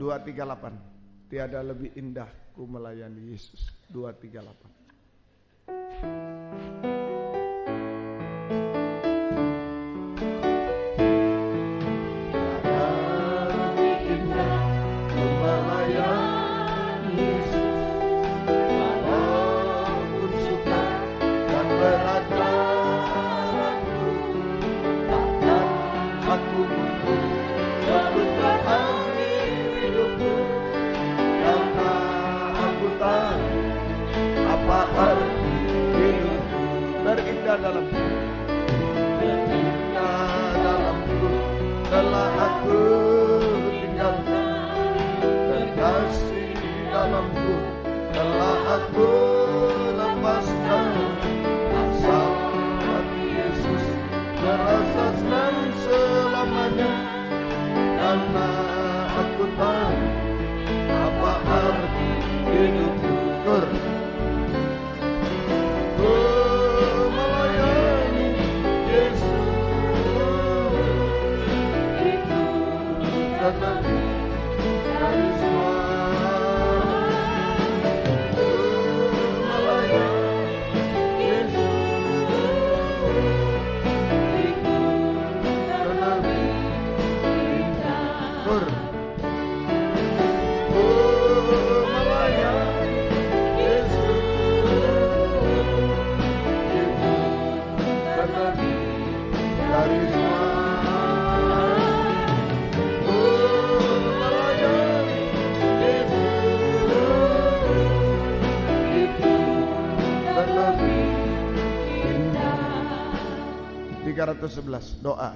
238. Tiada lebih indah ku melayani Yesus. 238. Dalamku, terindah dalamku, telah aku tinggalkan, terkasih dalamku, telah aku lepaskan. Asal hati Yesus merasa senang selamanya, karena aku tahu apa arti hidupku. Doa.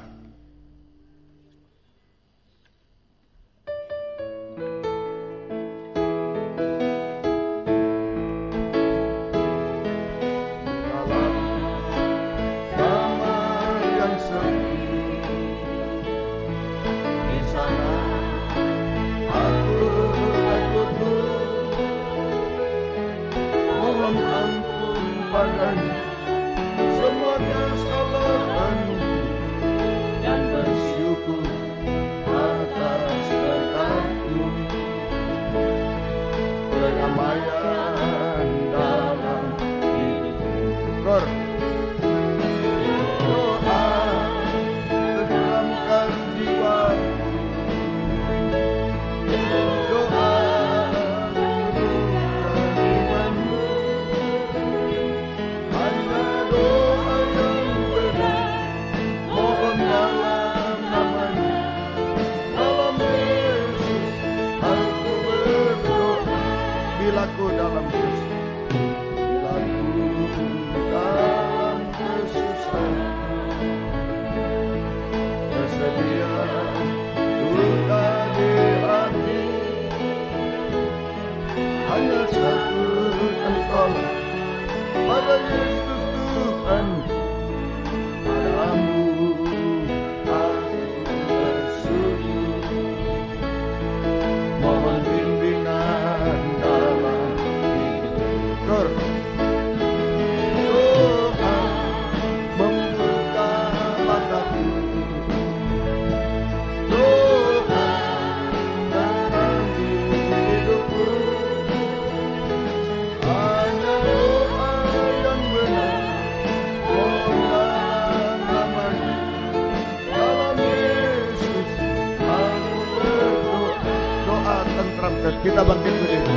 Kita bangkit berdiri.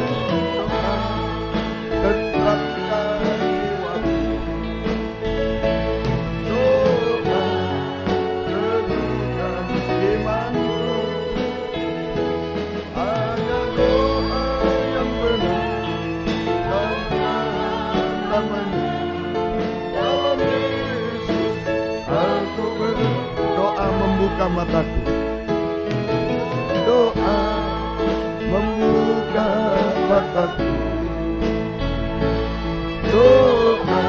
Tenteramkan jiwaku. Doa teguhkan imanmu. Hanya doa yang benar dan namanya. Dalam Yesus aku berdoa membuka mataku. Doa membuka mataku, doa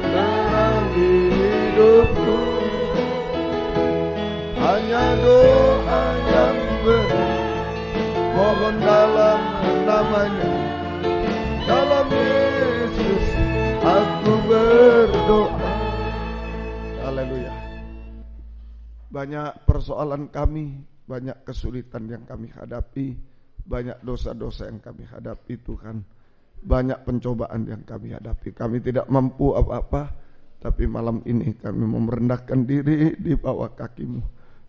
terangi hidupku, hanya doa yang benar, mohon dalam namanya, dalam Yesus aku berdoa. Haleluya. Banyak persoalan kami, banyak kesulitan yang kami hadapi, banyak dosa-dosa yang kami hadapi Tuhan, banyak pencobaan yang kami hadapi. Kami tidak mampu apa-apa, tapi malam ini kami merendahkan diri di bawah kaki-Mu.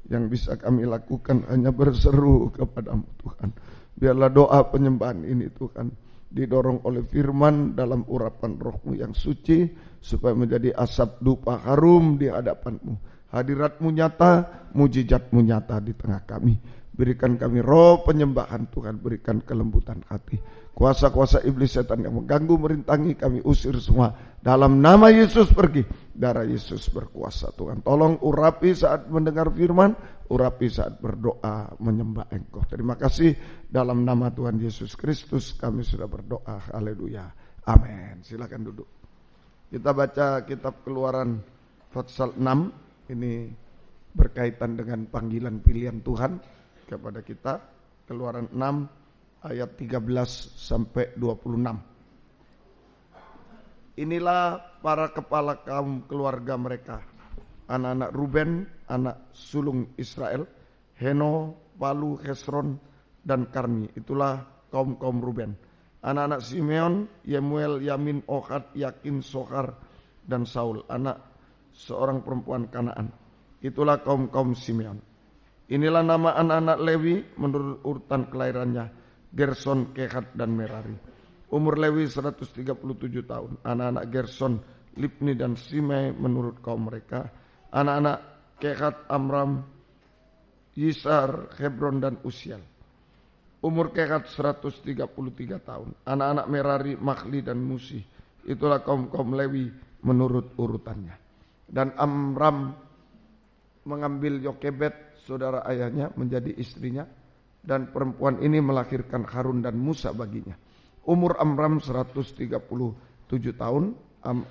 Yang bisa kami lakukan hanya berseru kepada-Mu Tuhan. Biarlah doa penyembahan ini Tuhan didorong oleh firman dalam urapan Roh-Mu yang suci, supaya menjadi asap dupa harum di hadapan-Mu. Hadirat-Mu nyata, mujizat-Mu nyata di tengah kami. Berikan kami roh penyembahan Tuhan, berikan kelembutan hati. Kuasa-kuasa iblis setan yang mengganggu, merintangi, kami usir semua. Dalam nama Yesus pergi. Darah Yesus berkuasa Tuhan. Tolong urapi saat mendengar firman, urapi saat berdoa menyembah Engkau. Terima kasih, dalam nama Tuhan Yesus Kristus kami sudah berdoa. Haleluya. Amin. Silakan duduk. Kita baca kitab Keluaran pasal 6. Ini berkaitan dengan panggilan pilihan Tuhan kepada kita. Keluaran 6 ayat 13 sampai 26. Inilah para kepala kaum keluarga mereka, anak-anak Ruben, anak sulung Israel, Heno, Palu, Hesron, dan Karmi. Itulah kaum Ruben. Anak-anak Simeon, Yemuel, Yamin, Ohad, Yakin, Sohar, dan Saul, anak seorang perempuan Kanaan. Itulah kaum Simeon. Inilah nama anak-anak Lewi menurut urutan kelahirannya, Gerson, Kehat, dan Merari. Umur Lewi 137 tahun. Anak-anak Gerson, Libni, dan Simei menurut kaum mereka. Anak-anak Kehat, Amram, Yisar, Hebron, dan Usiel. Umur Kehat 133 tahun. Anak-anak Merari, Mahli, dan Musi. Itulah kaum Lewi menurut urutannya. Dan Amram mengambil Yokebed, saudara ayahnya, menjadi istrinya. Dan perempuan ini melahirkan Harun dan Musa baginya. Umur Amram 137 tahun.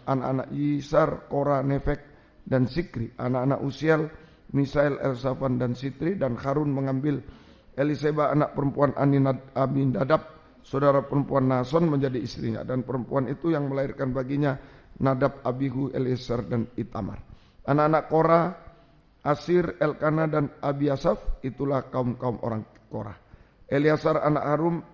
Anak-anak Yisar, Korah, Nefek, dan Sikri. Anak-anak Usiel, Misael, Elsafan, dan Sitri. Dan Harun mengambil Eliseba, anak perempuan Aminadab, saudara perempuan Nason, menjadi istrinya. Dan perempuan itu yang melahirkan baginya Nadab, Abihu, Eliezer, dan Itamar. Anak-anak Korah, Asir, Elkana, dan Abiasaf. Itulah kaum orang Korah. Eliasar anak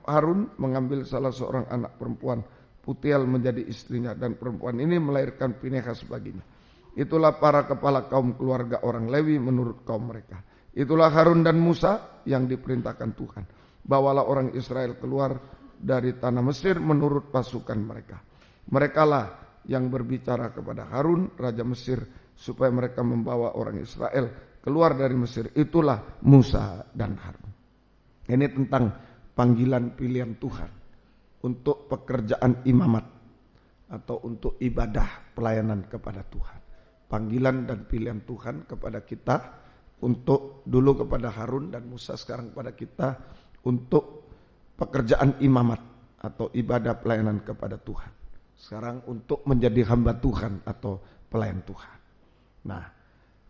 Harun mengambil salah seorang anak perempuan Putiel menjadi istrinya. Dan perempuan ini melahirkan Pinehas baginya. Itulah para kepala kaum keluarga orang Lewi menurut kaum mereka. Itulah Harun dan Musa yang diperintahkan Tuhan. Bawalah orang Israel keluar dari tanah Mesir menurut pasukan mereka. Merekalah yang berbicara kepada Harun, Raja Mesir, supaya mereka membawa orang Israel keluar dari Mesir. Itulah Musa dan Harun. Ini tentang panggilan pilihan Tuhan untuk pekerjaan imamat atau untuk ibadah pelayanan kepada Tuhan. Panggilan dan pilihan Tuhan kepada kita, untuk dulu kepada Harun dan Musa, sekarang kepada kita untuk pekerjaan imamat atau ibadah pelayanan kepada Tuhan. Sekarang untuk menjadi hamba Tuhan atau pelayan Tuhan. Nah,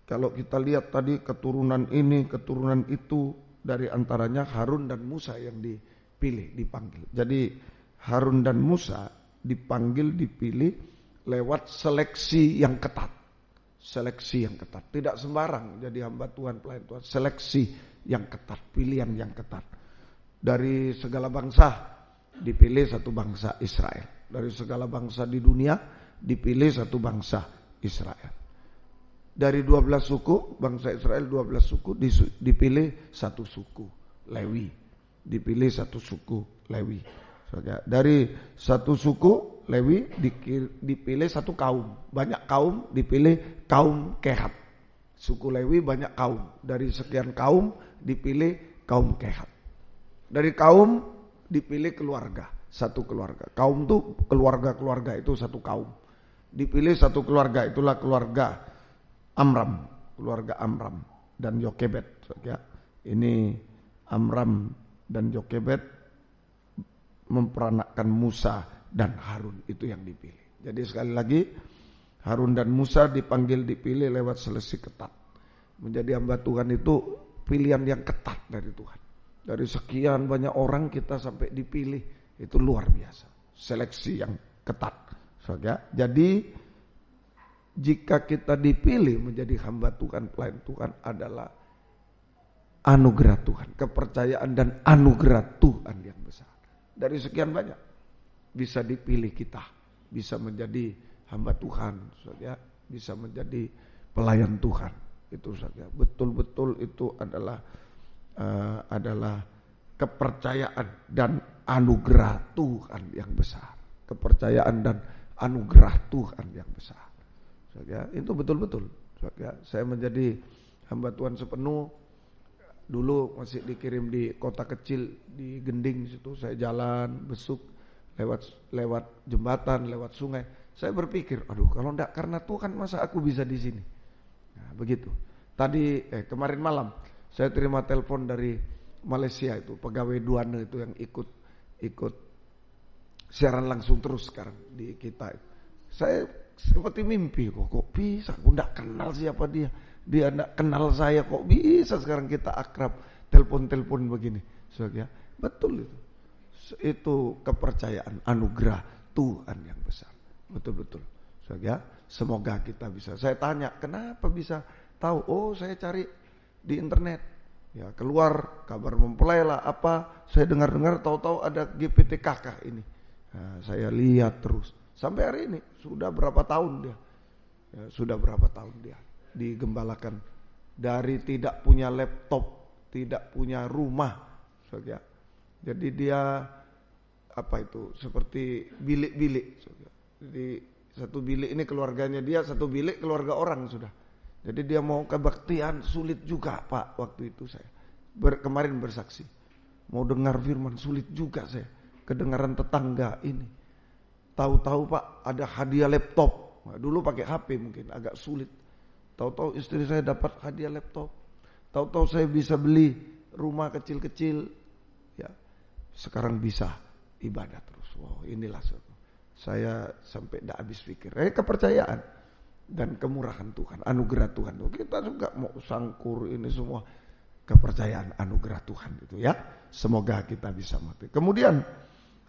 kalau kita lihat tadi keturunan ini, keturunan itu, dari antaranya Harun dan Musa yang dipilih, dipanggil. Jadi Harun dan Musa dipilih lewat seleksi yang ketat. Seleksi yang ketat. Tidak sembarang jadi hamba Tuhan, pelayan Tuhan. Seleksi yang ketat, pilihan yang ketat. Dari segala bangsa dipilih satu bangsa, Israel. Dari segala bangsa di dunia dipilih satu bangsa, Israel. Dari 12 suku, bangsa Israel 12 suku, dipilih satu suku, Lewi. Dipilih satu suku, Lewi. Dari satu suku, Lewi, dipilih satu kaum. Banyak kaum, dipilih kaum Kehat. Suku Lewi banyak kaum. Dari sekian kaum, dipilih kaum Kehat. Dari kaum, dipilih keluarga. Satu keluarga. Kaum itu keluarga-keluarga itu satu kaum. Dipilih satu keluarga, itulah keluarga Amram. Keluarga Amram dan Yokebed. Ya. Ini Amram dan Yokebed memperanakkan Musa dan Harun, itu yang dipilih. Jadi sekali lagi, Harun dan Musa dipilih lewat seleksi ketat. Menjadi hamba Tuhan itu pilihan yang ketat dari Tuhan. Dari sekian banyak orang kita sampai dipilih, itu luar biasa. Seleksi yang ketat. Jadi jika kita dipilih menjadi hamba Tuhan, pelayan Tuhan, adalah anugerah Tuhan. Kepercayaan dan anugerah Tuhan yang besar. Dari sekian banyak bisa dipilih kita, bisa menjadi hamba Tuhan, saudara, bisa menjadi pelayan Tuhan. Itu saja. Betul-betul itu adalah kepercayaan dan anugerah Tuhan yang besar. Kepercayaan dan anugerah Tuhan yang besar. Saudara, itu betul-betul. Saudara, saya menjadi hamba Tuhan sepenuh. Dulu masih dikirim di kota kecil di Gending situ, saya jalan besuk lewat jembatan, lewat sungai. Saya berpikir, aduh kalau enggak karena Tuhan masa aku bisa di sini. Nah, begitu. Tadi kemarin malam saya terima telepon dari Malaysia itu, pegawai douane itu yang ikut siaran langsung terus sekarang di kita. Saya seperti mimpi, kok bisa, aku enggak kenal siapa dia. Dia enggak kenal saya, kok bisa sekarang kita akrab, telepon begini. Saudara, betul itu. Itu kepercayaan anugerah Tuhan yang besar. Betul-betul. Saudara, semoga kita bisa. Saya tanya, kenapa bisa tahu? Oh, saya cari di internet. Ya, keluar kabar mempelai lah apa. Saya dengar-dengar tahu-tahu ada GPTKK ini. Nah, saya lihat terus. Sampai hari ini sudah berapa tahun dia? Ya, sudah berapa tahun dia digembalakan dari tidak punya laptop, tidak punya rumah, saudara. Jadi dia seperti bilik-bilik, saudara. Jadi satu bilik ini keluarganya dia, satu bilik keluarga orang sudah. Jadi dia mau kebaktian sulit juga Pak waktu itu saya. Kemarin bersaksi. Mau dengar firman sulit juga saya. Kedengaran tetangga ini. Tahu-tahu Pak ada hadiah laptop. Nah, dulu pakai HP mungkin agak sulit. Tahu-tahu istri saya dapat hadiah laptop. Tahu-tahu saya bisa beli rumah kecil-kecil. Ya, sekarang bisa ibadah terus. Wow, inilah saya sampai tidak habis pikir. Kepercayaan dan kemurahan Tuhan, anugerah Tuhan. Kita juga mau sangkur ini semua kepercayaan anugerah Tuhan itu ya. Semoga kita bisa mengerti. Kemudian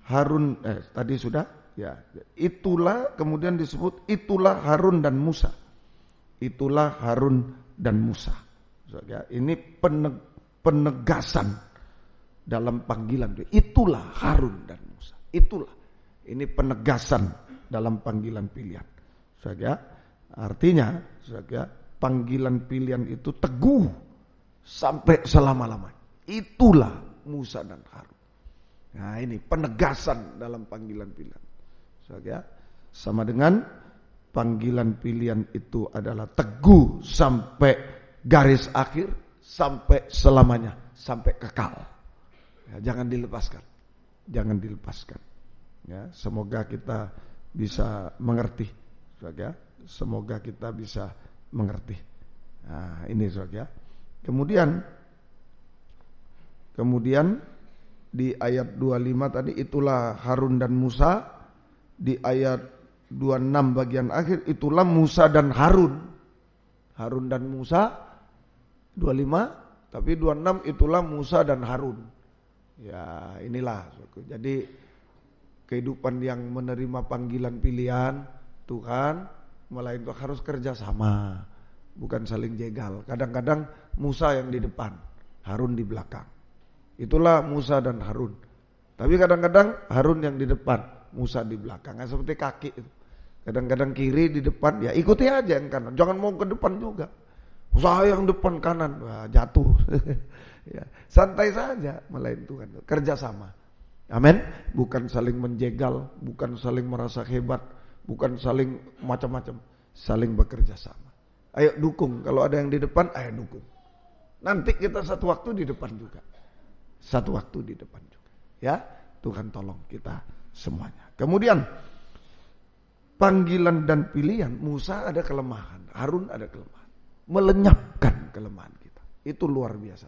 Harun tadi sudah ya. Itulah kemudian disebut itulah Harun dan Musa. Itulah Harun dan Musa. Ya, ini penegasan dalam panggilan. Itulah Harun dan Musa. Itulah. Ini penegasan dalam panggilan pilihan. Saja, artinya, saja, panggilan pilihan itu teguh sampai selama-lamanya. Itulah Musa dan Harun. Nah, ini penegasan dalam panggilan pilihan. Saja, sama dengan panggilan pilihan itu adalah teguh sampai garis akhir, sampai selamanya, sampai kekal. Ya, jangan dilepaskan. Jangan dilepaskan. Ya, semoga kita bisa mengerti, saudara. Semoga kita bisa mengerti. Nah, ini saudara. Kemudian di ayat 25 tadi itulah Harun dan Musa. Di ayat 26 bagian akhir itulah Musa dan Harun. Harun dan Musa 25, tapi 26 itulah Musa dan Harun. Ya, inilah. Jadi kehidupan yang menerima panggilan pilihan Tuhan, melainkan harus kerja sama, bukan saling jegal. Kadang-kadang Musa yang di depan, Harun di belakang. Itulah Musa dan Harun. Tapi kadang-kadang Harun yang di depan, Musa di belakang. Nah, seperti kaki itu. Kadang-kadang kiri di depan, ya ikuti aja yang kanan. Jangan mau ke depan juga. Saya yang depan kanan, wah, jatuh. Ya, santai saja melain Tuhan. Kerja sama. Amin. Bukan saling menjegal, bukan saling merasa hebat, bukan saling macam-macam, saling bekerja sama. Ayo dukung, kalau ada yang di depan, ayo dukung. Nanti kita satu waktu di depan juga. Satu waktu di depan juga. Ya, Tuhan tolong kita semuanya. Kemudian panggilan dan pilihan, Musa ada kelemahan, Harun ada kelemahan. Melenyapkan kelemahan kita. Itu luar biasa.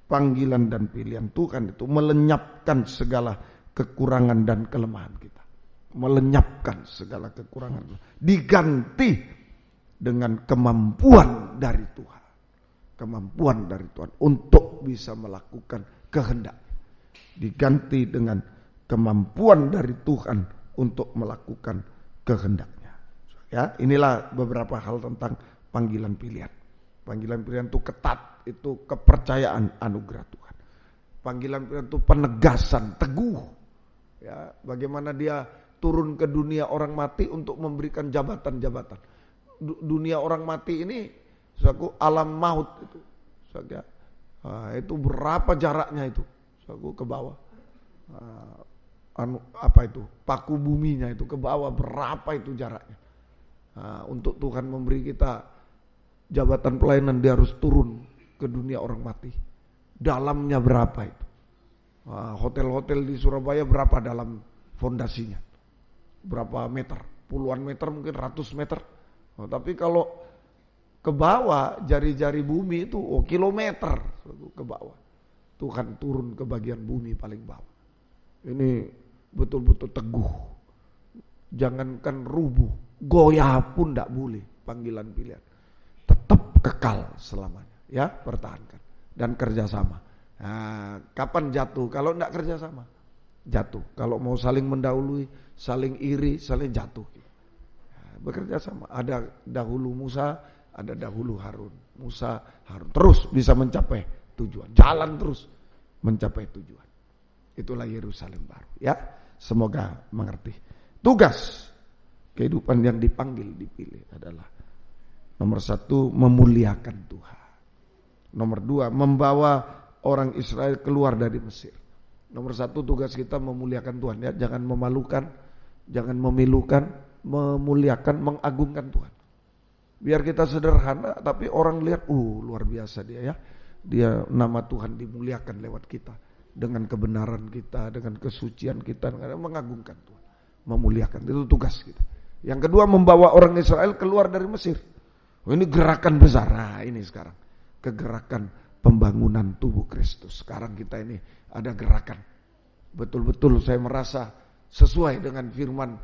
Panggilan dan pilihan Tuhan itu melenyapkan segala kekurangan dan kelemahan kita. Melenyapkan segala kekurangan. Diganti dengan kemampuan dari Tuhan. Kemampuan dari Tuhan untuk bisa melakukan kehendak. Diganti dengan kemampuan dari Tuhan untuk melakukan kehendaknya. Ya, inilah beberapa hal tentang panggilan pilihan. Panggilan pilihan itu ketat, itu kepercayaan anugerah Tuhan. Panggilan pilihan itu penegasan, teguh. Ya, bagaimana dia turun ke dunia orang mati untuk memberikan jabatan-jabatan. Dunia orang mati ini, saudaraku, alam maut itu. Saudara, itu berapa jaraknya itu? Saudaraku, ke bawah. Paku buminya itu ke bawah, berapa itu jaraknya? Untuk Tuhan memberi kita jabatan pelayanan, dia harus turun ke dunia orang mati. Dalamnya berapa itu? Hotel-hotel di Surabaya berapa dalam fondasinya? Berapa meter? Puluhan meter, mungkin ratus meter. Tapi kalau ke bawah, jari-jari bumi itu kilometer ke bawah. Tuhan turun ke bagian bumi paling bawah. Ini betul-betul teguh. Jangankan rubuh, goyah pun tidak boleh panggilan pilihan. Tetap kekal selamanya, ya, pertahankan dan kerjasama. Kapan jatuh? Kalau tidak kerjasama, jatuh. Kalau mau saling mendahului, saling iri, saling jatuh. Bekerja sama. Ada dahulu Musa, ada dahulu Harun. Musa, Harun terus bisa mencapai tujuan. Jalan terus mencapai tujuan. Itulah Yerusalem baru, ya. Semoga mengerti. Tugas kehidupan yang dipanggil, dipilih adalah nomor 1, memuliakan Tuhan. Nomor 2, membawa orang Israel keluar dari Mesir. Nomor 1, tugas kita memuliakan Tuhan, ya. Jangan memalukan, jangan memilukan, memuliakan, mengagungkan Tuhan. Biar kita sederhana, tapi orang lihat, luar biasa dia, ya. Dia, nama Tuhan dimuliakan lewat kita. Dengan kebenaran kita, dengan kesucian kita, dengan mengagungkan Tuhan. Memuliakan, itu tugas kita. Yang kedua, membawa orang Israel keluar dari Mesir. Ini gerakan besar. Ini sekarang kegerakan pembangunan tubuh Kristus. Sekarang kita ini ada gerakan. Betul-betul saya merasa sesuai dengan firman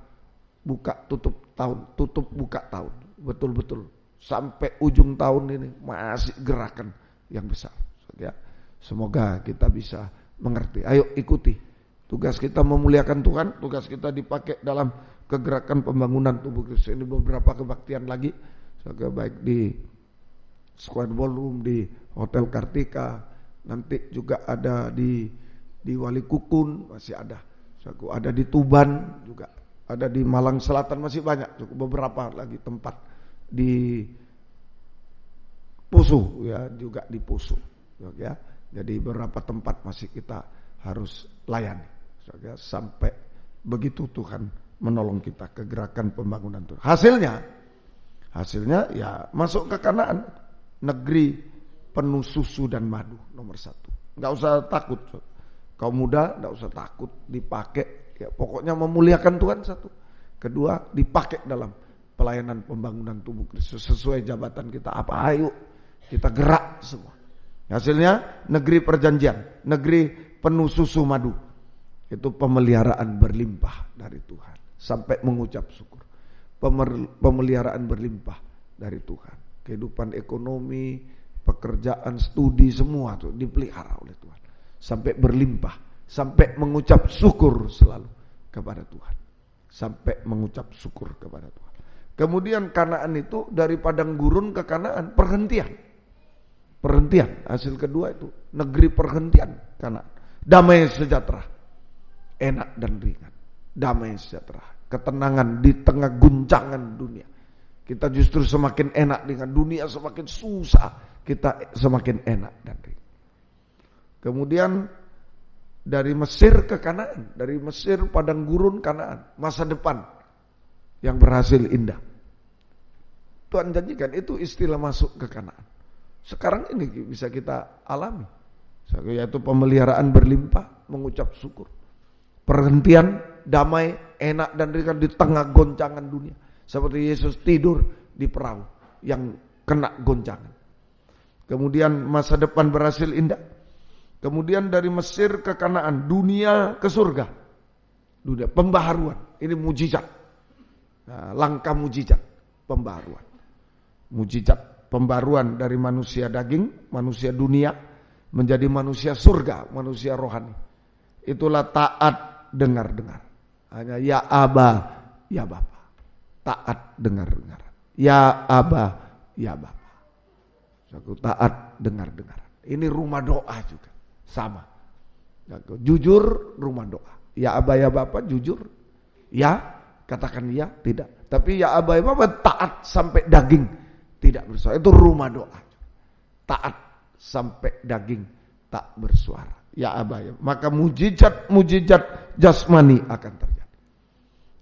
buka tutup tahun, tutup buka tahun. Betul-betul sampai ujung tahun ini masih gerakan yang besar. Ya, semoga kita bisa mengerti. Ayo ikuti. Tugas kita memuliakan Tuhan, tugas kita dipakai dalam kegerakan pembangunan tubuh Kristus. Ini beberapa kebaktian lagi, baik di Square Ballroom, di Hotel Kartika, nanti juga ada di Wali Kukun, masih ada. Ada di Tuban juga, ada di Malang Selatan, masih banyak, cukup beberapa lagi tempat di Poso, ya, juga di Poso, ya. Jadi beberapa tempat masih kita harus layani, ya, sampai begitu Tuhan menolong kita ke gerakan pembangunan Tuhan. Hasilnya ya masuk ke Kanaan, negeri penuh susu dan madu, nomor 1. Nggak usah takut, kaum muda nggak usah takut dipakai, ya pokoknya memuliakan Tuhan 1. Kedua, dipakai dalam pelayanan pembangunan tubuh Kristus sesuai jabatan kita apa. Ayo kita gerak semua. Hasilnya negeri perjanjian, negeri penuh susu madu. Itu pemeliharaan berlimpah dari Tuhan sampai mengucap syukur. Pemeliharaan berlimpah dari Tuhan. Kehidupan ekonomi, pekerjaan, studi, semua tuh dipelihara oleh Tuhan sampai berlimpah, sampai mengucap syukur selalu kepada Tuhan. Sampai mengucap syukur kepada Tuhan. Kemudian Kanaan itu dari padang gurun ke Kanaan, perhentian. Hasil kedua itu negeri perhentian Kanaan. Damai sejahtera, enak dan ringan. Damai sejahtera, ketenangan di tengah guncangan dunia. Kita justru semakin enak dengan dunia, semakin susah kita semakin enak dan ringan. Kemudian dari Mesir ke Kanaan, dari Mesir padang gurun Kanaan, masa depan yang berhasil indah. Tuhan janjikan itu istilah masuk ke Kanaan. Sekarang ini bisa kita alami, yaitu pemeliharaan berlimpah, mengucap syukur, perhentian, damai, enak dan ringan di tengah goncangan dunia. Seperti Yesus tidur di perahu yang kena goncangan. Kemudian masa depan berhasil indah. Kemudian dari Mesir ke Kanaan, dunia ke surga. Dunia pembaharuan, ini mujizat. Nah, langkah mujizat, pembaharuan. Mujizat pembaruan dari manusia daging, manusia dunia menjadi manusia surga, manusia rohani. Itulah taat dengar-dengar. Hanya ya Aba, ya Bapa. Taat dengar-dengar. Ya Aba, ya Bapa. Aku taat dengar-dengar. Ini rumah doa juga. Sama. Jujur rumah doa. Ya Aba ya Bapa jujur. Ya, katakan ya, tidak. Tapi ya Aba ya Bapa taat sampai daging tidak bersuara. Itu rumah doa. Taat sampai daging tak bersuara. Ya Aba ya. Maka mujizat jasmani akan terjadi.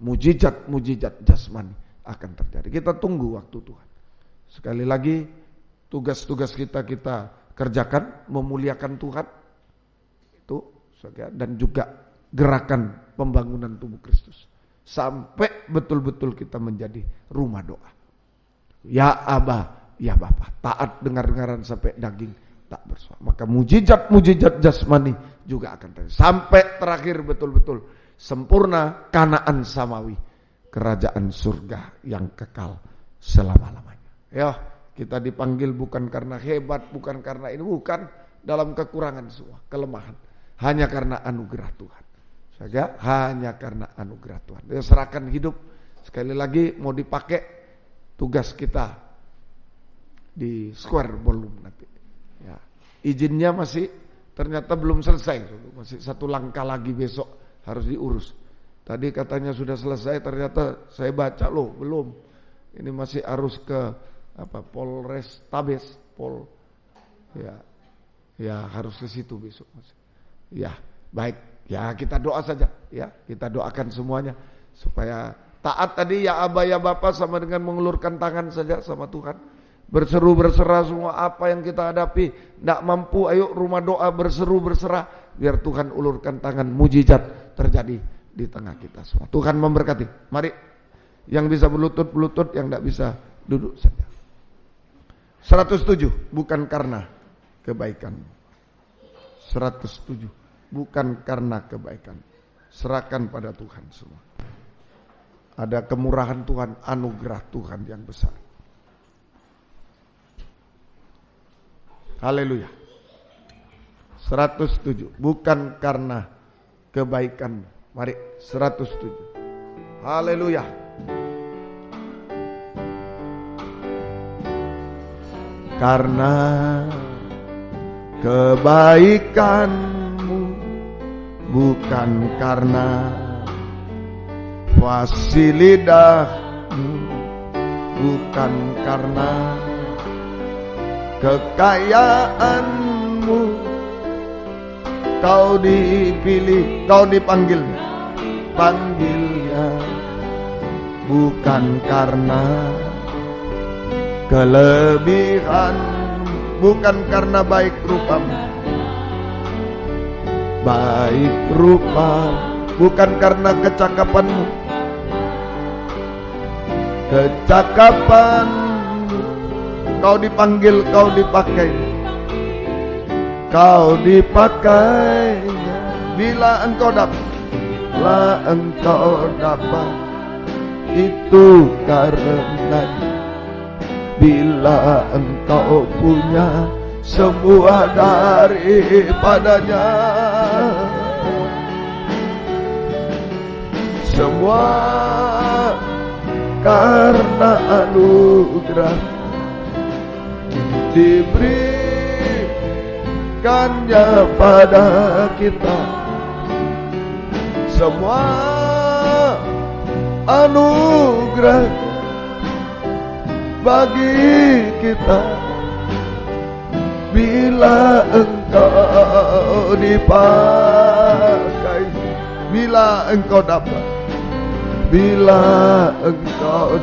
Mujizat jasmani akan terjadi. Kita tunggu waktu Tuhan. Sekali lagi, tugas-tugas kita kerjakan, memuliakan Tuhan. Itu dan juga gerakan pembangunan tubuh Kristus. Sampai betul-betul kita menjadi rumah doa. Ya Aba, ya Bapa. Taat dengar-dengaran sampai daging tak bersuara. Maka mujizat jasmani juga akan terjadi. Sampai terakhir betul-betul sempurna Kanaan samawi, kerajaan surga yang kekal selama-lamanya. Ya, kita dipanggil bukan karena hebat, bukan karena ini, bukan dalam kekurangan semua, kelemahan, hanya karena anugerah Tuhan. Saja hanya karena anugerah Tuhan. Dia serahkan hidup sekali lagi mau dipakai tugas kita di Square Ballroom nanti. Ya, izinnya masih ternyata belum selesai, masih satu langkah lagi besok harus diurus. Tadi katanya sudah selesai, ternyata saya baca loh belum. Ini masih harus ke Polres Tabes, ya harus ke situ besok. Ya baik, ya kita doa saja, ya kita doakan semuanya supaya taat tadi ya Aba ya Bapa sama dengan mengulurkan tangan saja sama Tuhan. Berseru berserah semua apa yang kita hadapi, tidak mampu, ayo rumah doa berseru berserah, biar Tuhan ulurkan tangan, mujizat terjadi di tengah kita semua. Tuhan memberkati. Mari yang bisa berlutut, yang tidak bisa duduk saja. 107, bukan karena kebaikan. 107, bukan karena kebaikan. Serahkan pada Tuhan semua. Ada kemurahan Tuhan, anugerah Tuhan yang besar. Haleluya. 107, bukan karena kebaikan. Mari 107. Haleluya. Karena kebaikanmu, bukan karena fasilitasmu, bukan karena kekayaanmu, kau dipilih, kau panggilnya, bukan karena kelebihan, bukan karena baik rupa, bukan karena kecakapanmu, kau dipanggil, kau dipakai, bila engkau dapat, itu karena bila engkau punya semua daripadanya, semua karena anugerah diberikannya pada kita, semua anugerah bagi kita. Bila engkau dipakai, bila engkau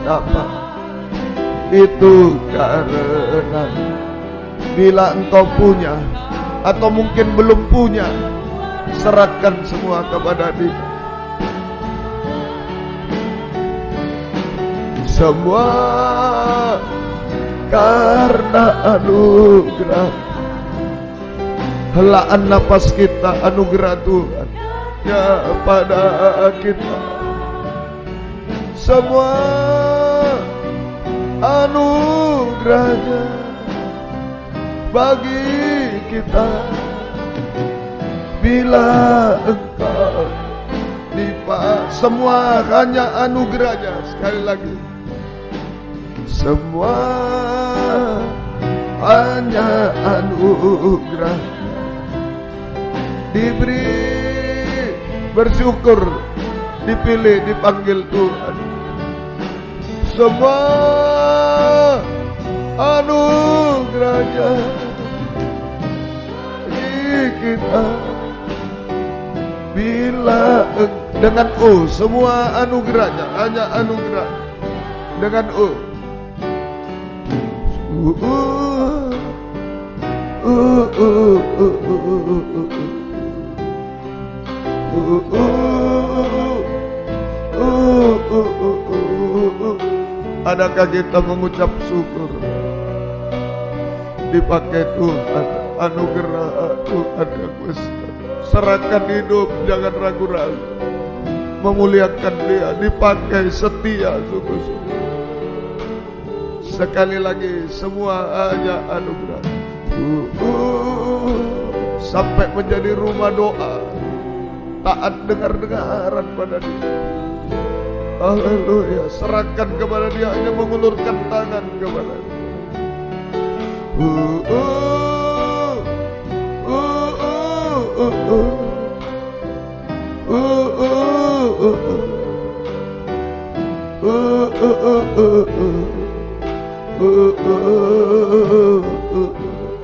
dapat, itu karena bila engkau punya atau mungkin belum punya, serahkan semua kepada Dia. Semua karena anugerah. Helaan napas kita, anugerah Tuhan ya pada kita. Semua anugerahnya bagi kita. Bila engkau semua hanya anugerahnya. Sekali lagi, semua hanya anugerah. Diberi, bersyukur, dipilih, dipanggil Tuhan. Semua anugerahnya kita. Bila dengan O, semua anugerahnya, hanya anugerah dengan O. Adakah kita mengucap syukur? Dipakai Tuhan, anugerah Tuhan yang besar. Serahkan hidup, jangan ragu-ragu. Memuliakan Dia, dipakai setia sungguh-sungguh. Sekali lagi, semua hanya anugerah. Sampai menjadi rumah doa, taat dengar-dengaran pada Dia. Haleluya, serahkan kepada Dia, hanya mengulurkan tangan kepada Dia.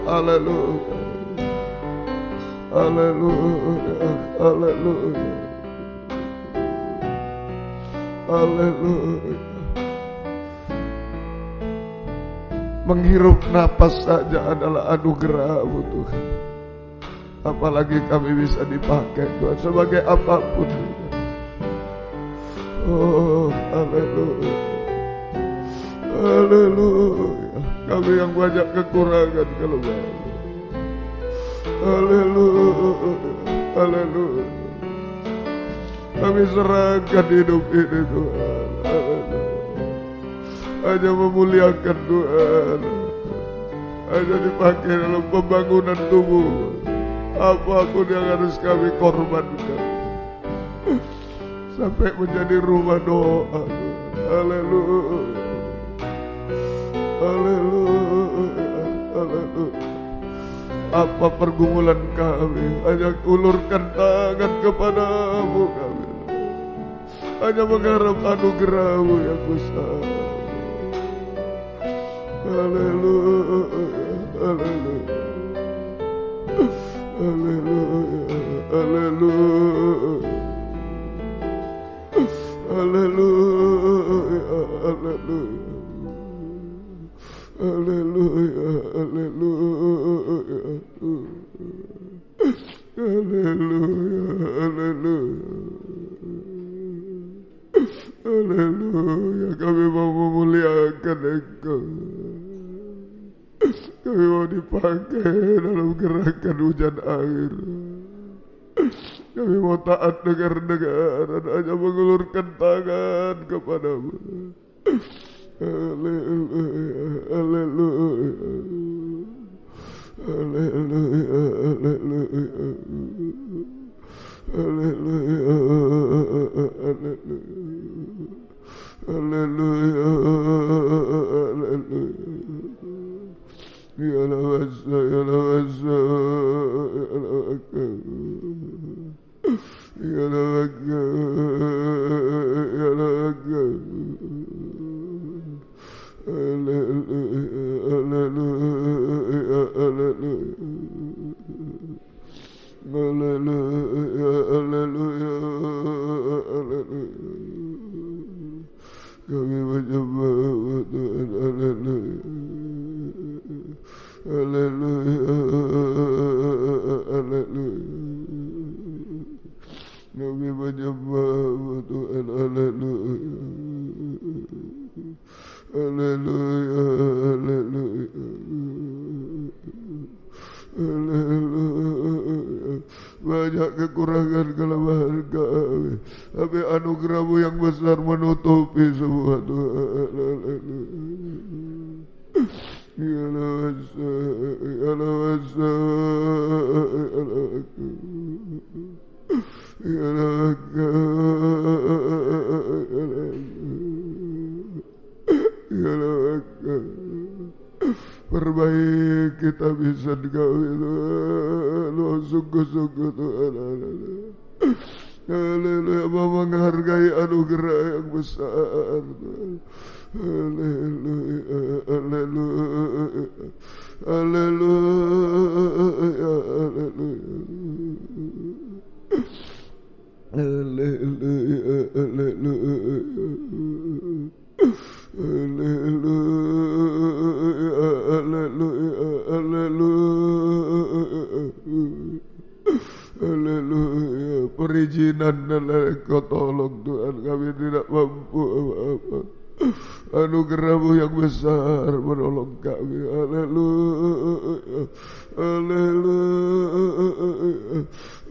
Haleluya, haleluya, haleluya, haleluya. Menghirup napas saja adalah anugerah-Mu Tuhan. Apalagi kami bisa dipakai Tuhan sebagai apapun. Oh, haleluya, haleluya. Kami yang banyak kekurangan, kelemahan. Haleluya, haleluya. Kami serahkan hidup ini Tuhan. Haleluya. Hanya memuliakan Tuhan, hanya dipakai dalam pembangunan tubuh. Apapun yang harus kami korbankan sampai menjadi rumah doa. Haleluya, haleluya, haleluya. Apa pergumulan kami, hanya ulurkan tangan kepadamu kami. Hanya mengharap anugerah-Mu yang besar. Haleluya, haleluya, haleluya, haleluya, haleluya, haleluya, haleluya, haleluya, haleluya, haleluya. Kami mau memuliakan Engkau. Kami mau dipakai dalam gerakan hujan air. Kami mau taat dengar-dengaran, hanya mengulurkan tangan kepadamu. Haleluya, haleluya, haleluya, haleluya, haleluya, haleluya, haleluya. Ya lawasa, ya lawasa, ya lawaka, ya lawaka, ya lawaka. Haleluya, haleluya, haleluya, haleluya, haleluya, haleluya. Kami menyembah Tuhan. Haleluya, haleluya, haleluya. Kami menyembah Tuhan. Haleluya, haleluya, haleluya, haleluya. Banyak kekurangan kelemahan kami, tapi anugerah-Mu yang besar menutupi semua Tuhan. Haleluya. Ya lawasa, ya lawasa, ya lawaka, ya lawaka, ya lawaka. Perbaiki urusan kami Tuhan. Sungguh-sungguh Tuhan. Haleluya, Bapa menghargai anugerah yang besar Tuhan. Haleluya, haleluya, haleluya, haleluya, haleluya, haleluya, haleluya, haleluya. Haleluya, perizinan dan Engkau tolong Tuhan, kami tidak mampu apa-apa. Anugerah-Mu yang besar menolong kami. Haleluya, haleluya,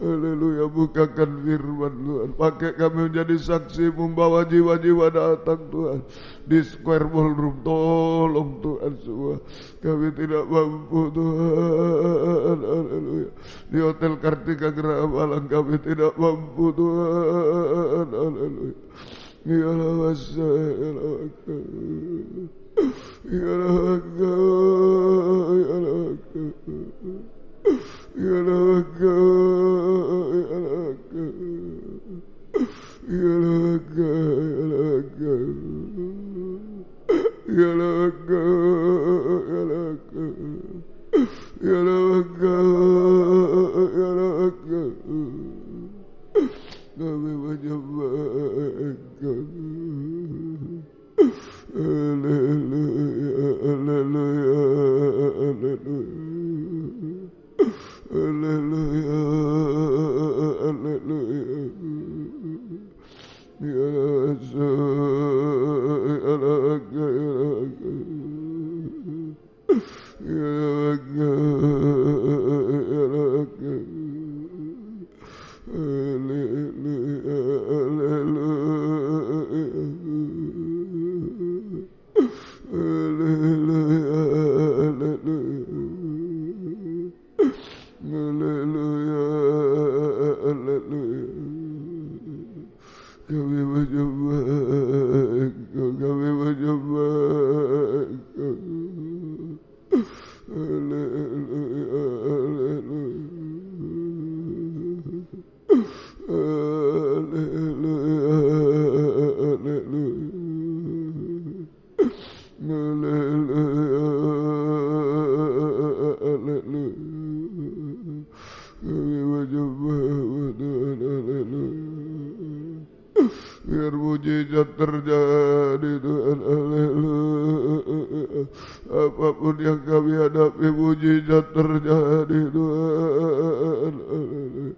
haleluya. Bukakan firman Tuhan, pakai kami menjadi saksi, membawa jiwa-jiwa datang Tuhan di Square Ballroom. Tolong Tuhan semua, kami tidak mampu Tuhan. Haleluya. Di Hotel Kartika Geraha Malang kami tidak mampu Tuhan. Haleluya. Ya Allah, ya Allah, ya Allah, ya Allah, ya Allah, ya Allah, ya Allah, kami menyembah Engkau. Haleluya, haleluya, haleluya, haleluya, haleluya. Ya Allah, kami menyembah Engkau, kami menyembah Engkau. Haleluya, haleluya, haleluya, haleluya, haleluya. Kami menyembah Tuhan, haleluya. Biar mujizat terjadi Tuhan, haleluya. Apapun yang kami hadapi, mujizat terjadi Tuhan, haleluya.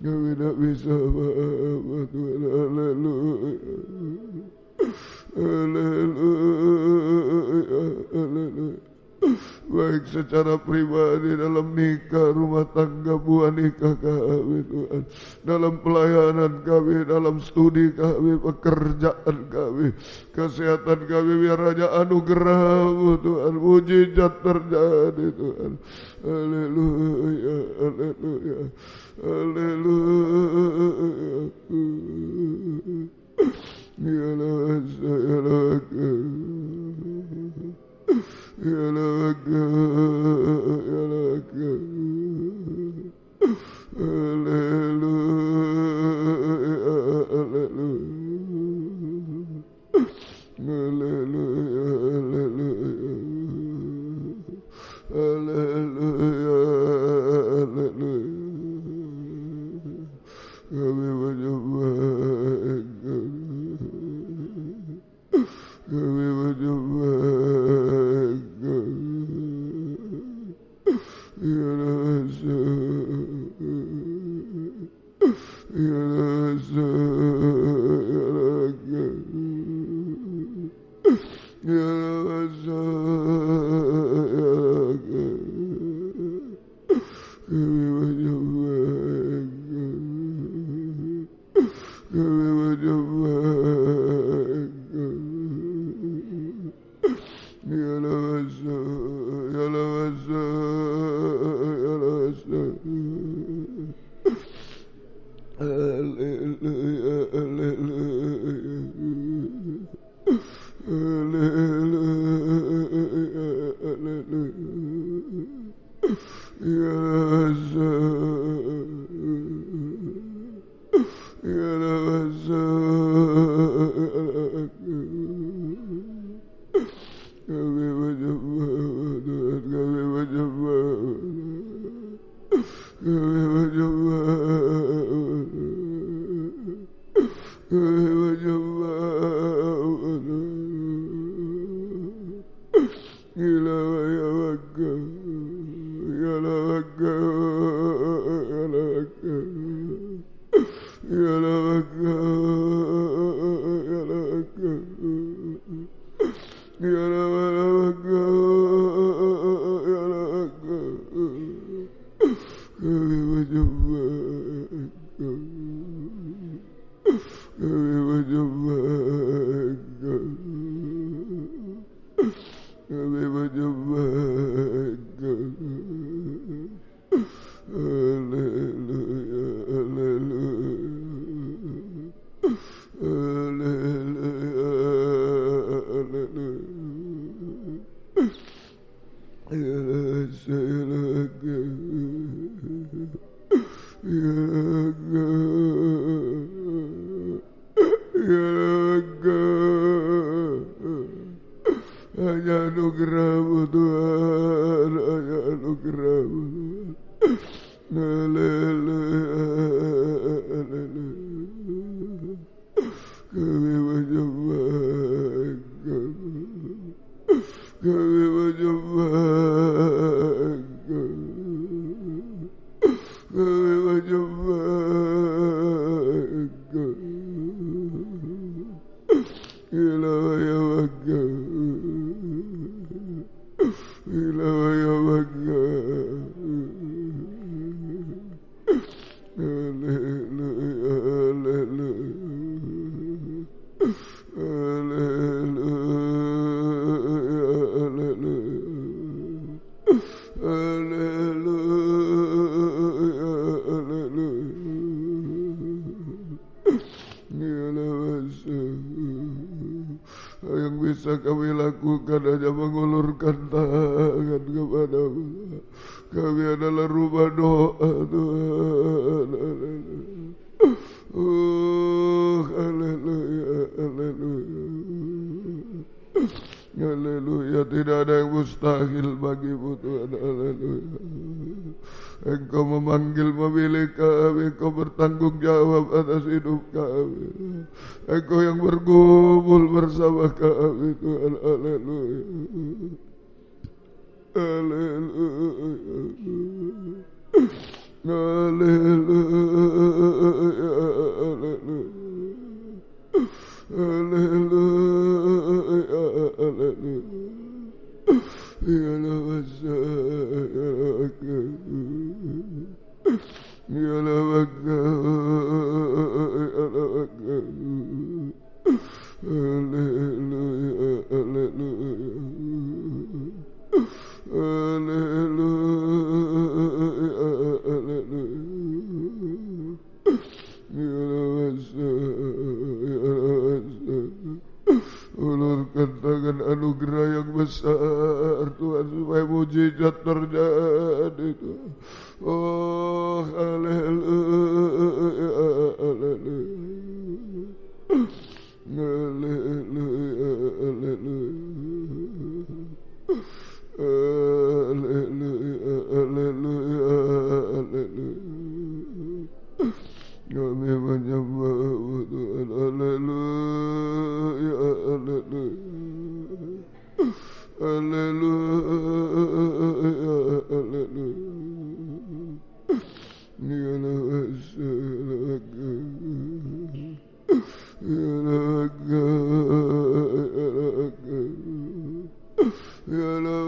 Kami tidak bisa apa-apa Tuhan, haleluya. Haleluya, haleluya. Baik secara pribadi, dalam nikah, rumah tangga, buah nikah kami Tuhan, dalam pelayanan kami, dalam studi kami, pekerjaan kami, kesehatan kami, biar hanya anugerah-Mu Tuhan, mujizat terjadi Tuhan. Haleluya, haleluya, haleluya. Ya Allah, ya Allah, ya Allah, ya Allah, haleluya, haleluya, haleluya, haleluya. Kami menyembah Engkau, kami menyembah Engkau. Ya Rasul, ya Rasul, ya Rasul, ya Rasul, ya Rasul. Kami menyembah Engkau, kami menyembah Engkau. Ya Rasul, ya Rasul, ya Rasul. Haleluya, haleluya, haleluya, haleluya. Hanya anugerah-Mu Tuhan, hanya anugerah-Mu Tuhan. Haleluya, haleluya. Kami menyembah Engkau, kami menyembah Engkau, kami menyembah Engkau. Ilaha ya Bangga, ilaha ya Bangga. Haleluya, haleluya, haleluya, haleluya, haleluya. Yang bisa kami lakukan hanya mengulurkan tangan kepada-Mu. Kami adalah rumah doa Tuhan. Oh, haleluya, haleluya, haleluya. Tidak ada yang mustahil bagi-Mu Tuhan. Haleluya. Engkau memanggil, memilih kami, Engkau bertanggung jawab atas hidup kami. Engkau yang bergumul bersama kami Tuhan. Haleluya, haleluya, haleluya, haleluya, haleluya. Ya Allah, ya Allah, haleluya, haleluya, haleluya, ulurkan tangan anugerah yang besar Tuhan, supaya mujizat terjadi Tuhan. Oh, haleluya, haleluya, haleluya, haleluya, haleluya, haleluya. Kami menyembah-Mu Tuhan. Haleluya, haleluya, haleluya, haleluya. Ya Allah,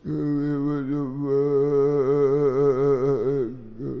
kami menyembah Engkau.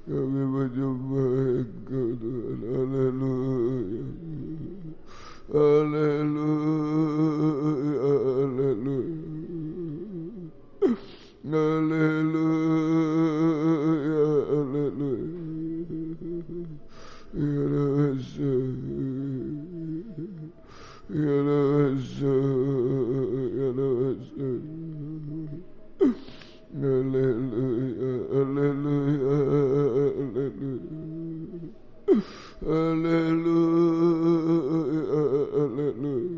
Kami menyembah Engkau Tuhan. Haleluya. Haleluya. Haleluya. Haleluya. Haleluya. Ya Rasul. Ya Rasul. Ya Rasul. Haleluya. Haleluya. Haleluya. Haleluya.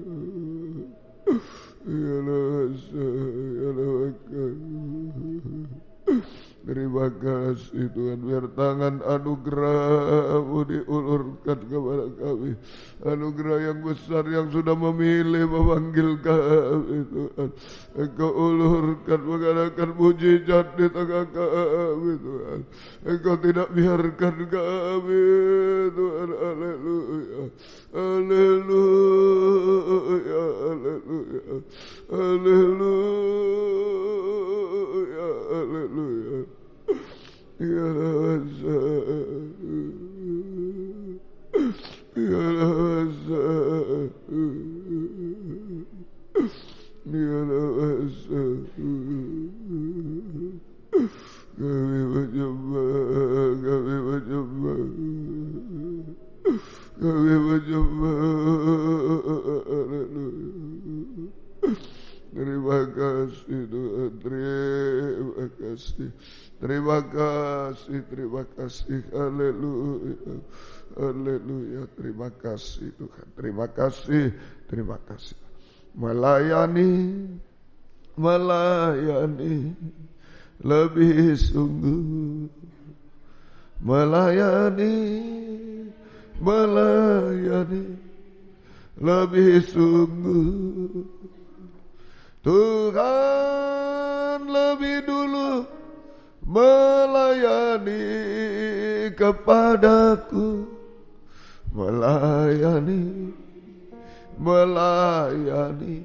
Ya Rasul. Ya Rasul. Terima kasih Tuhan, biar tangan anugerah-Mu diulurkan kepada kami. Anugerah yang besar yang sudah memilih memanggil kami Tuhan. Engkau ulurkan mengadakan mujizat di tengah kami Tuhan. Engkau tidak biarkan kami Tuhan. Haleluya. Haleluya. Haleluya. Haleluya. Haleluya. Ya Rasul. Ya Rasul. Ya Rasul. Kami menyembah, kami menyembah, kami menyembah. Terima kasih Tuhan, terima kasih. Terima kasih, terima kasih. Haleluya. Haleluya. Terima kasih Tuhan. Terima kasih, terima kasih. Melayani, melayani lebih sungguh. Melayani, melayani lebih sungguh. Tuhan lebih dulu melayani kepadaku, melayani, melayani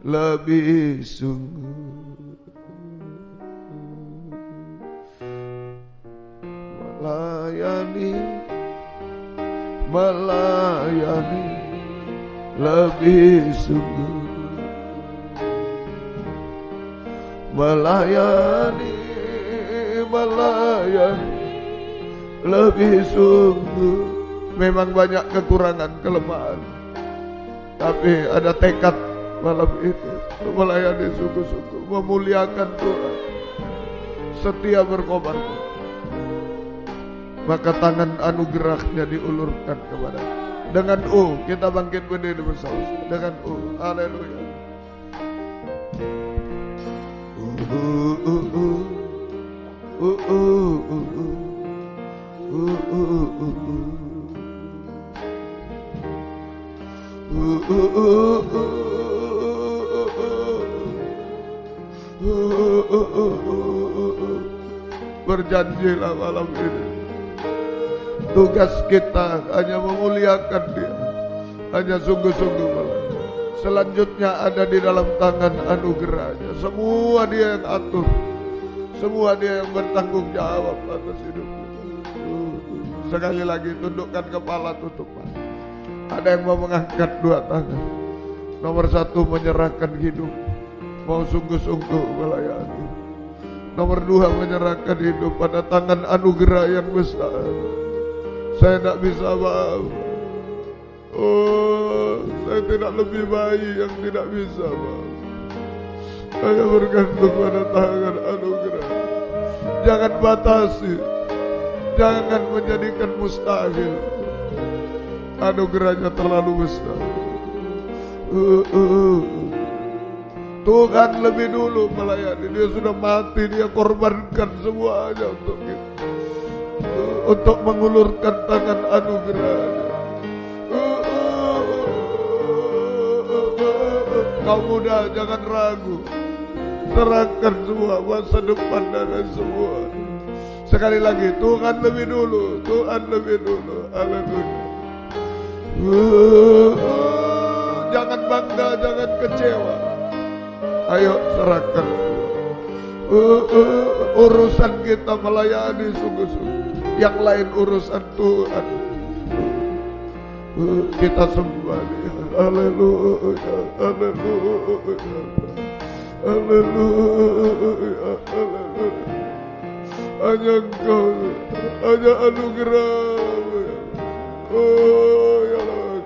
lebih sungguh, melayani, melayani lebih sungguh, melayani, melayani lebih sungguh. Memang banyak kekurangan, kelemahan, tapi ada tekad malam ini melayani sungguh-sungguh, memuliakan Tuhan, setia berkorban. Maka tangan anugerahnya diulurkan kepada. Dengan kita bangkit berdiri bersama. Dengan haleluya. Berjanjilah malam ini, tugas kita hanya memuliakan Dia, hanya sungguh-sungguh malam. Selanjutnya ada di dalam tangan anugerahnya. Semua Dia yang atur, semua Dia yang bertanggung jawab atas hidup kita. Sekali lagi tundukkan kepala, tutup mata. Ada yang mau mengangkat dua tangan. Nomor satu, menyerahkan hidup, mau sungguh-sungguh melayani. Nomor dua, menyerahkan hidup pada tangan anugerah yang besar. Saya tidak bisa maaf. Saya tidak lebih baik yang tidak bisa maaf. Saya bergantung pada tangan anugerah. Jangan batasi, jangan menjadikan mustahil. Anugerahnya terlalu besar. Tuhan lebih dulu melayani. Dia sudah mati, Dia korbankan semuanya untuk kita, untuk mengulurkan tangan anugerahnya. Kau muda, jangan ragu. Serahkan semua masa depan dan semua. Sekali lagi, Tuhan lebih dulu, Tuhan lebih dulu. Haleluya. Jangan bangga, jangan kecewa. Ayo serahkan. Urusan kita melayani sungguh-sungguh, yang lain urusan Tuhan. Kita sembah Dia. Haleluya, haleluya, haleluya, haleluya. Hanya Engkau, hanya anugerah-Mu. Oh ya Allah,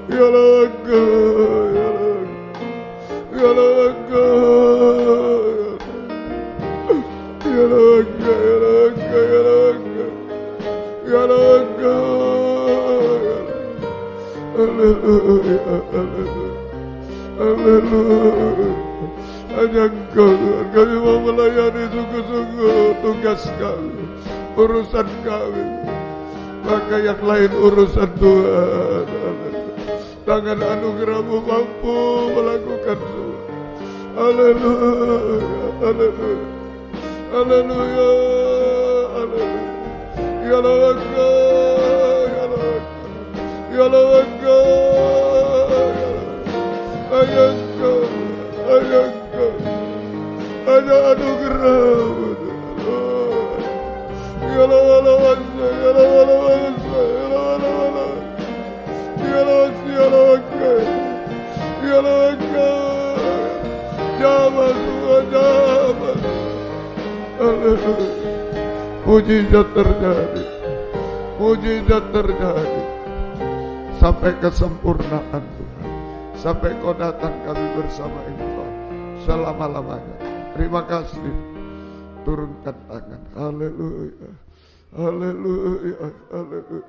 ya Allah, ya Allah, ya Allah, ya Allah. Haleluya, haleluya, haleluya. Hanya Engkau Tuhan, kami mau melayani sungguh-sungguh tugas kami, urusan kami. Maka yang lain urusan Tuhan. Tangan anugerah-Mu mampu melakukan semua. Haleluya, haleluya, haleluya, haleluya. Ya Allah, ya Allah, ya Allah, hanya Engkau, hanya Engkau, hanya anugerah-Mu. Ya Allah, ya Allah, ya Allah, ya Allah, ya Allah, ya Allah, ya Allah, jawab semua, jawab. Haleluya. Mujizat terjadi, mujizat terjadi sampai kesempurnaan Tuhan, sampai Kau datang kami bersama Engkau selama-lamanya. Terima kasih. Turunkan tangan. Haleluya, haleluya, haleluya,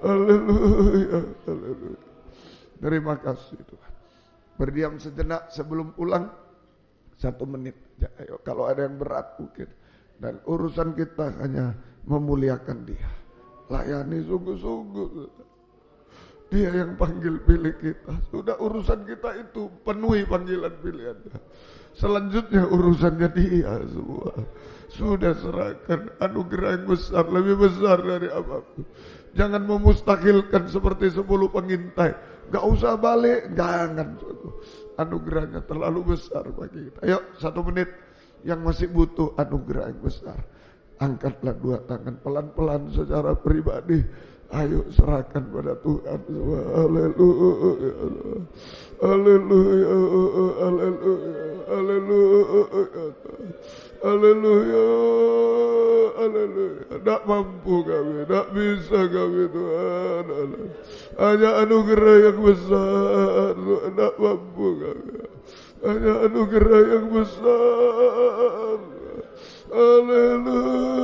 haleluya, haleluya. Terima kasih Tuhan. Berdiam sejenak sebelum pulang, 1 menit. Ya, ayo, kalau ada yang berat mungkin. Dan urusan kita hanya memuliakan Dia. Layani sungguh-sungguh. Dia yang panggil pilih kita. Sudah urusan kita itu penuhi panggilan pilihannya. Selanjutnya urusannya Dia semua. Sudah serahkan anugerah yang besar, lebih besar dari apapun. Jangan memustahilkan seperti 10 pengintai. Gak usah balik, jangan. Anugerahnya terlalu besar bagi kita. Ayo 1 menit. Yang masih butuh anugerah yang besar, angkatlah 2 tangan pelan-pelan secara pribadi. Ayo serahkan pada Tuhan semua. Haleluya, haleluya, haleluya, haleluya, haleluya, haleluya. Tak mampu kami, tak bisa kami Tuhan. Hanya anugerah yang besar, Tuhan, tak mampu kami. Hanya anugerah yang besar. Haleluya.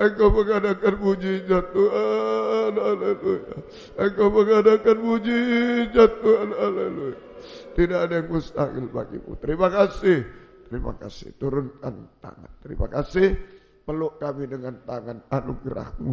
Engkau mengadakan mujizat Tuhan. Haleluya. Engkau mengadakan mujizat Tuhan. Haleluya. Tidak ada yang mustahil bagimu. Terima kasih. Terima kasih. Turunkan tangan. Terima kasih. Peluk kami dengan tangan anugerah-Mu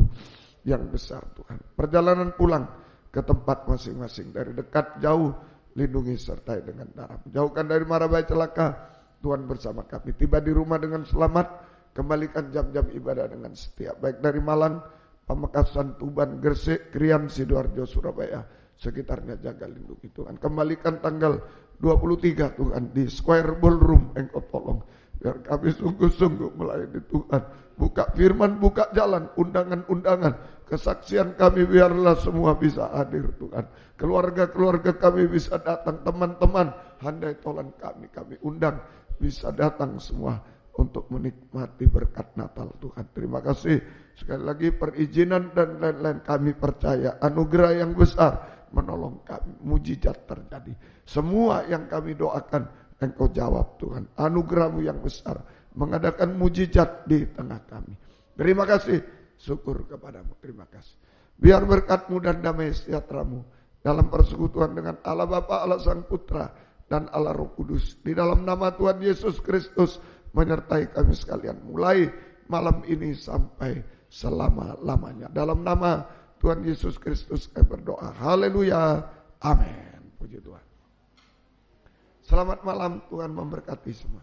yang besar Tuhan. Perjalanan pulang ke tempat masing-masing, dari dekat jauh, lindungi sertai dengan darah. Jauhkan dari mara bahaya celaka. Tuhan bersama kami. Tiba di rumah dengan selamat. Kembalikan jam-jam ibadah dengan setia. Baik dari Malang, Pamekasan, Tuban, Gresik, Krian, Sidoarjo, Surabaya. Sekitarnya jaga lindungi Tuhan. Kembalikan tanggal 23 Tuhan di Square Ballroom. Engkau tolong. Biar kami sungguh-sungguh melayani Tuhan. Buka firman, buka jalan. Undangan-undangan. Kesaksian kami biarlah semua bisa hadir Tuhan. Keluarga-keluarga kami bisa datang. Teman-teman handai tolan kami undang bisa datang semua untuk menikmati berkat Natal Tuhan. Terima kasih. Sekali lagi perizinan dan lain-lain kami percaya anugerah yang besar menolong kami. Mujizat terjadi. Semua yang kami doakan Engkau jawab Tuhan. Anugerah-Mu yang besar mengadakan mujizat di tengah kami. Terima kasih. Syukur kepadamu. Terima kasih. Biar berkat-Mu dan damai sejahtera-Mu dalam persekutuan dengan Allah Bapa, Allah Sang Putra, dan Allah Roh Kudus. Di dalam nama Tuhan Yesus Kristus menyertai kami sekalian. Mulai malam ini sampai selama-lamanya. Dalam nama Tuhan Yesus Kristus kami berdoa. Haleluya. Amin. Puji Tuhan. Selamat malam. Tuhan memberkati semua.